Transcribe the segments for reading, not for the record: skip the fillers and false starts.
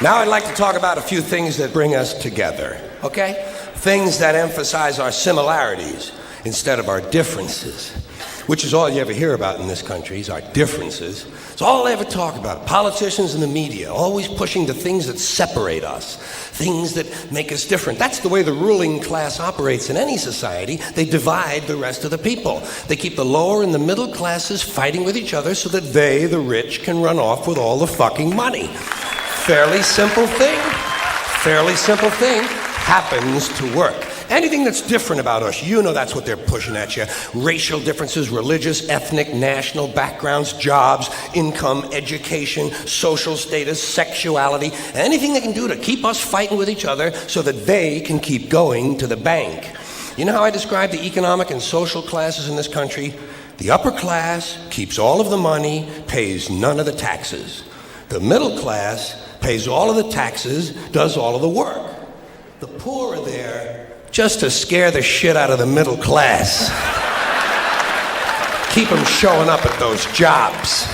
Now I'd like to talk about a few things that bring us together, okay? Things that emphasize our similarities instead of our differences, which is all you ever hear about in this country, is our differences. It's all they ever talk about. Politicians and the media, always pushing the things that separate us, things that make us different. That's the way the ruling class operates in any society. They divide the rest of the people. They keep the lower and the middle classes fighting with each other so that they, the rich, can run off with all the fucking money. Fairly simple thing. Fairly simple thing. Happens to work. Anything that's different about us, you know that's what they're pushing at you. Racial differences, religious, ethnic, national backgrounds, jobs, income, education, social status, sexuality, anything they can do to keep us fighting with each other so that they can keep going to the bank. You know how I describe the economic and social classes in this country? The upper class keeps all of the money, pays none of the taxes. The middle class pays all of the taxes, does all of the work. The poor are there just to scare the shit out of the middle class. Keep them showing up at those jobs.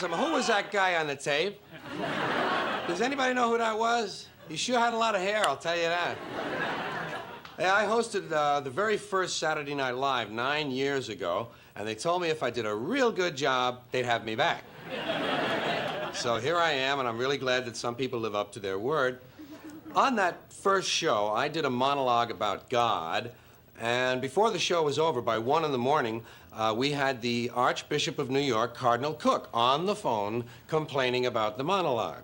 Who was that guy on the tape? Does anybody know who that was? He sure had a lot of hair, I'll tell you that. Hey, I hosted the very first Saturday Night Live 9 years ago, and they told me if I did a real good job, they'd have me back. So here I am, and I'm really glad that some people live up to their word. On that first show, I did a monologue about God, and before the show was over, by 1 in the morning, we had the Archbishop of New York, Cardinal Cook, on the phone complaining about the monologue.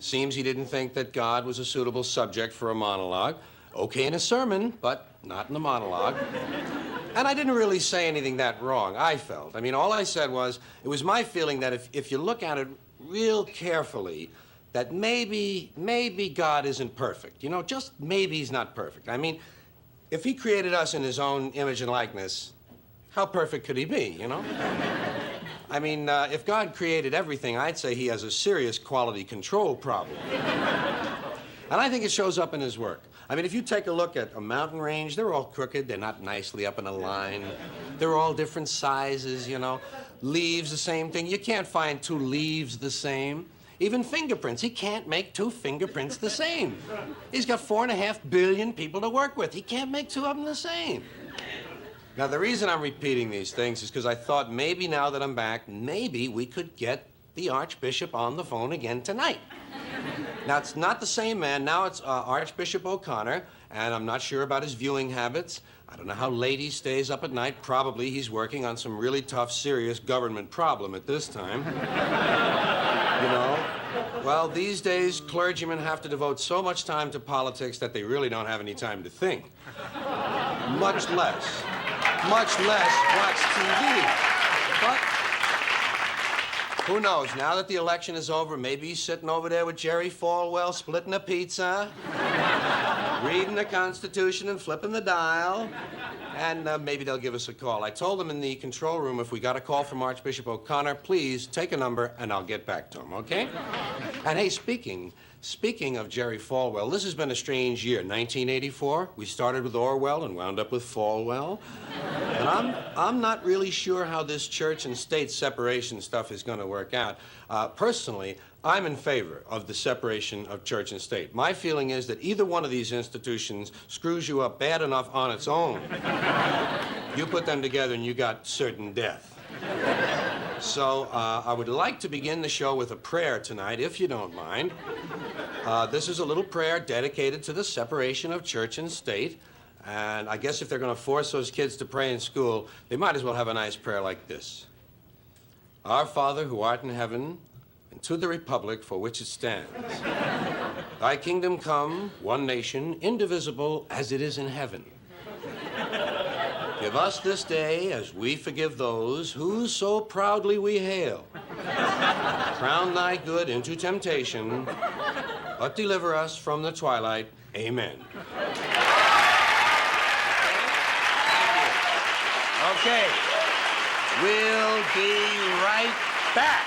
Seems he didn't think that God was a suitable subject for a monologue. Okay in a sermon, but not in a monologue. And I didn't really say anything that wrong, I felt. I mean, all I said was, it was my feeling that if you look at it real carefully, that maybe God isn't perfect. You know, just maybe he's not perfect. I mean, if he created us in his own image and likeness, how perfect could he be, you know? I mean, if God created everything, I'd say he has a serious quality control problem. And I think it shows up in his work. I mean, if you take a look at a mountain range, they're all crooked. They're not nicely up in a line. They're all different sizes, you know. Leaves, the same thing. You can't find two leaves the same. Even fingerprints. He can't make two fingerprints the same. He's got 4.5 billion people to work with. He can't make two of them the same. Now, the reason I'm repeating these things is because I thought maybe now that I'm back, maybe we could get the Archbishop on the phone again tonight. Now, it's not the same man. Now it's Archbishop O'Connor, and I'm not sure about his viewing habits. I don't know how late he stays up at night. Probably he's working on some really tough, serious government problem at this time. You know? Well, these days, clergymen have to devote so much time to politics that they really don't have any time to think. Much less watch TV. But who knows? Now that the election is over, maybe he's sitting over there with Jerry Falwell, splitting a pizza, reading the Constitution and flipping the dial, and maybe they'll give us a call. I told them in the control room if we got a call from Archbishop O'Connor, please take a number and I'll get back to him, okay? And hey, speaking of Jerry Falwell, this has been a strange year. 1984, we started with Orwell and wound up with Falwell. And I'm not really sure how this church and state separation stuff is going to work out. Personally, I'm in favor of the separation of church and state. My feeling is that either one of these institutions screws you up bad enough on its own. You put them together and you got certain death. So I would like to begin the show with a prayer tonight, if you don't mind. This is a little prayer dedicated to the separation of church and state. And I guess if they're going to force those kids to pray in school, they might as well have a nice prayer like this. Our Father, who art in heaven, and to the republic for which it stands. Thy kingdom come, one nation, indivisible as it is in heaven. Give us this day as we forgive those who so proudly we hail. Crown thy good into temptation, but deliver us from the twilight. Amen. Okay. We'll be right back.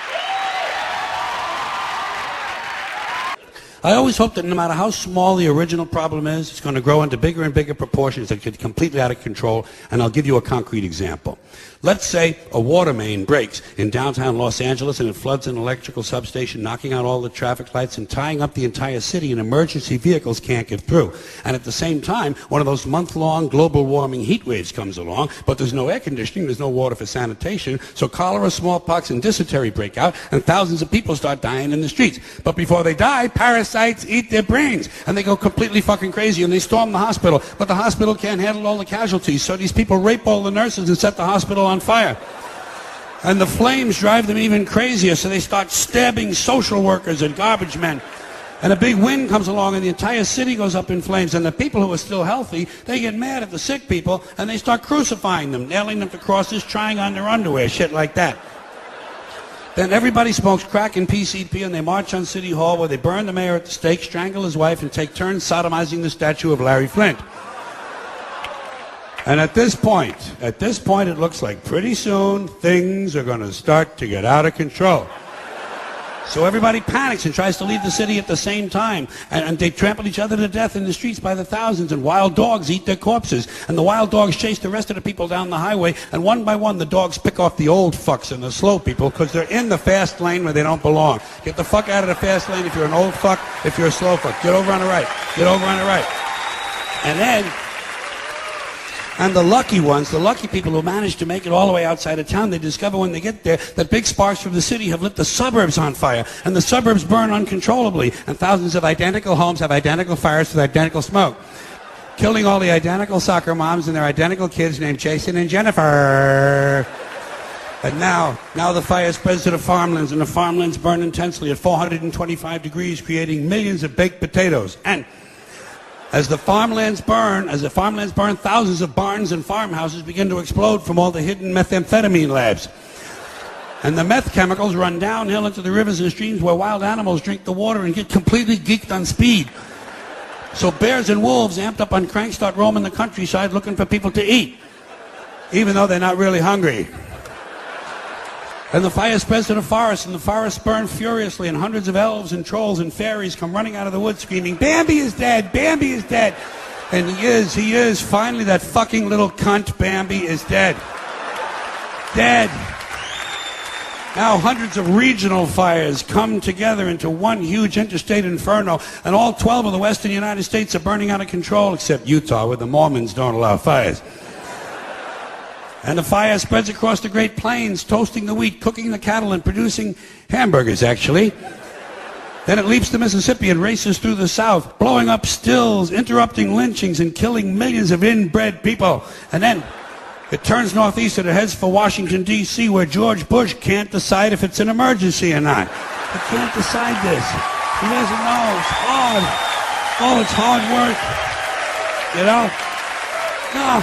I always hope that no matter how small the original problem is, it's going to grow into bigger and bigger proportions that get completely out of control, and I'll give you a concrete example. Let's say a water main breaks in downtown Los Angeles and it floods an electrical substation, knocking out all the traffic lights and tying up the entire city, and emergency vehicles can't get through. And at the same time, one of those month-long global warming heat waves comes along, but there's no air conditioning, there's no water for sanitation, so cholera, smallpox, and dysentery break out, and thousands of people start dying in the streets. But before they die, parasites eat their brains, and they go completely fucking crazy, and they storm the hospital. But the hospital can't handle all the casualties, so these people rape all the nurses and set the hospital on fire. And the flames drive them even crazier, so they start stabbing social workers and garbage men. And a big wind comes along and the entire city goes up in flames, and the people who are still healthy, they get mad at the sick people and they start crucifying them, nailing them to crosses, trying on their underwear, shit like that. Then everybody smokes crack and PCP, and they march on City Hall where they burn the mayor at the stake, strangle his wife, and take turns sodomizing the statue of Larry Flint. And at this point, it looks like pretty soon things are going to start to get out of control. So everybody panics and tries to leave the city at the same time. And they trample each other to death in the streets by the thousands, and wild dogs eat their corpses. And the wild dogs chase the rest of the people down the highway, and one by one the dogs pick off the old fucks and the slow people because they're in the fast lane where they don't belong. Get the fuck out of the fast lane if you're an old fuck, if you're a slow fuck. Get over on the right. Get over on the right. And the lucky ones, the lucky people who manage to make it all the way outside of town, they discover when they get there that big sparks from the city have lit the suburbs on fire, and the suburbs burn uncontrollably, and thousands of identical homes have identical fires with identical smoke, killing all the identical soccer moms and their identical kids named Jason and Jennifer. And now the fire spreads to the farmlands, and the farmlands burn intensely at 425 degrees, creating millions of baked potatoes. And as the farmlands burn, thousands of barns and farmhouses begin to explode from all the hidden methamphetamine labs. And the meth chemicals run downhill into the rivers and streams where wild animals drink the water and get completely geeked on speed. So bears and wolves, amped up on crank, start roaming the countryside looking for people to eat, even though they're not really hungry. And the fire spreads to the forest, and the forests burn furiously, and hundreds of elves and trolls and fairies come running out of the woods screaming, "Bambi is dead! Bambi is dead!" And he is. Finally, that fucking little cunt Bambi is dead. Dead. Now hundreds of regional fires come together into one huge interstate inferno, and all 12 of the western United States are burning out of control, except Utah, where the Mormons don't allow fires. And the fire spreads across the Great Plains, toasting the wheat, cooking the cattle, and producing hamburgers, actually. Then it leaps the Mississippi and races through the South, blowing up stills, interrupting lynchings, and killing millions of inbred people. And then it turns northeast and it heads for Washington, D.C., where George Bush can't decide if it's an emergency or not. He can't decide this. He doesn't know. It's hard. Oh, it's hard work. You know? No.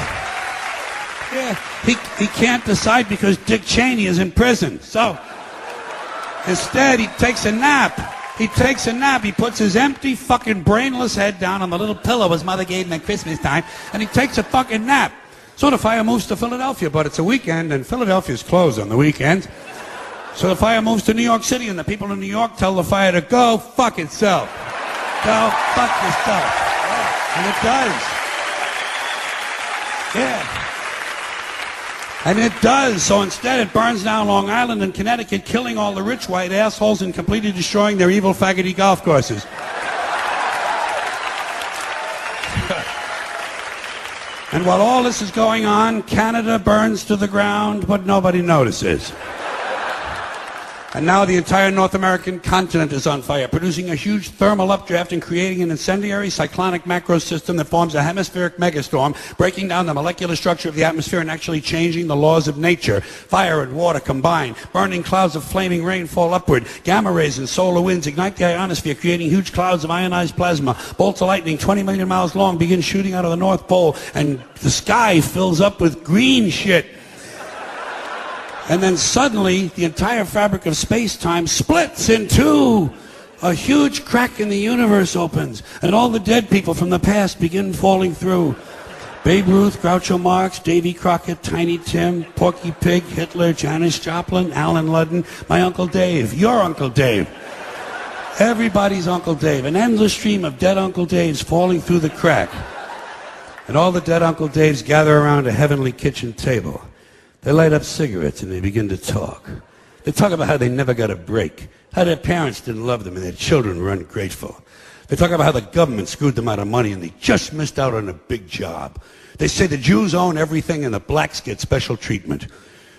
Yeah, he can't decide because Dick Cheney is in prison. So instead, he takes a nap. He puts his empty, fucking brainless head down on the little pillow his mother gave him at Christmas time, and he takes a fucking nap. So the fire moves to Philadelphia, but it's a weekend, and Philadelphia's closed on the weekends. So the fire moves to New York City, and the people in New York tell the fire to go fuck itself. Go fuck yourself. Yeah. And it does. Yeah. And it does. So instead, it burns down Long Island and Connecticut, killing all the rich white assholes and completely destroying their evil faggoty golf courses. And while all this is going on, Canada burns to the ground, but nobody notices. And now the entire North American continent is on fire, producing a huge thermal updraft and creating an incendiary cyclonic macro system that forms a hemispheric megastorm, breaking down the molecular structure of the atmosphere and actually changing the laws of nature. Fire and water combine. Burning clouds of flaming rain fall upward. Gamma rays and solar winds ignite the ionosphere, creating huge clouds of ionized plasma. Bolts of lightning 20 million miles long begin shooting out of the North Pole, and the sky fills up with green shit. And then suddenly, the entire fabric of space-time splits in two. A huge crack in the universe opens, and all the dead people from the past begin falling through. Babe Ruth, Groucho Marx, Davy Crockett, Tiny Tim, Porky Pig, Hitler, Janis Joplin, Alan Ludden, my Uncle Dave, your Uncle Dave. Everybody's Uncle Dave. An endless stream of dead Uncle Daves falling through the crack. And all the dead Uncle Daves gather around a heavenly kitchen table. They light up cigarettes and they begin to talk. They talk about how they never got a break, how their parents didn't love them and their children were ungrateful. They talk about how the government screwed them out of money and they just missed out on a big job. They say the Jews own everything and the blacks get special treatment.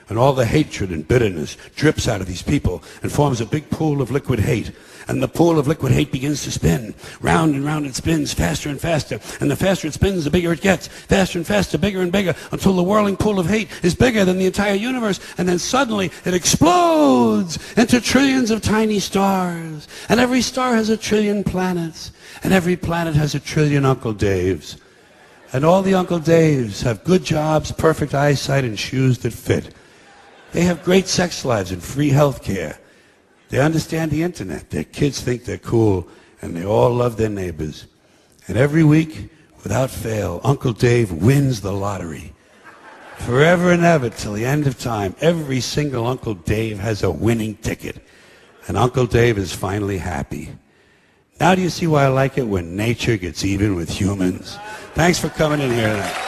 And all the hatred and bitterness drips out of these people and forms a big pool of liquid hate. And the pool of liquid hate begins to spin. Round and round it spins, faster and faster. And the faster it spins, the bigger it gets. Faster and faster, bigger and bigger, until the whirling pool of hate is bigger than the entire universe. And then suddenly it explodes into trillions of tiny stars. And every star has a trillion planets. And every planet has a trillion Uncle Daves. And all the Uncle Daves have good jobs, perfect eyesight, and shoes that fit. They have great sex lives and free health care. They understand the internet. Their kids think they're cool, and they all love their neighbors. And every week, without fail, Uncle Dave wins the lottery. Forever and ever, till the end of time, every single Uncle Dave has a winning ticket. And Uncle Dave is finally happy. Now do you see why I like it when nature gets even with humans? Thanks for coming in here tonight.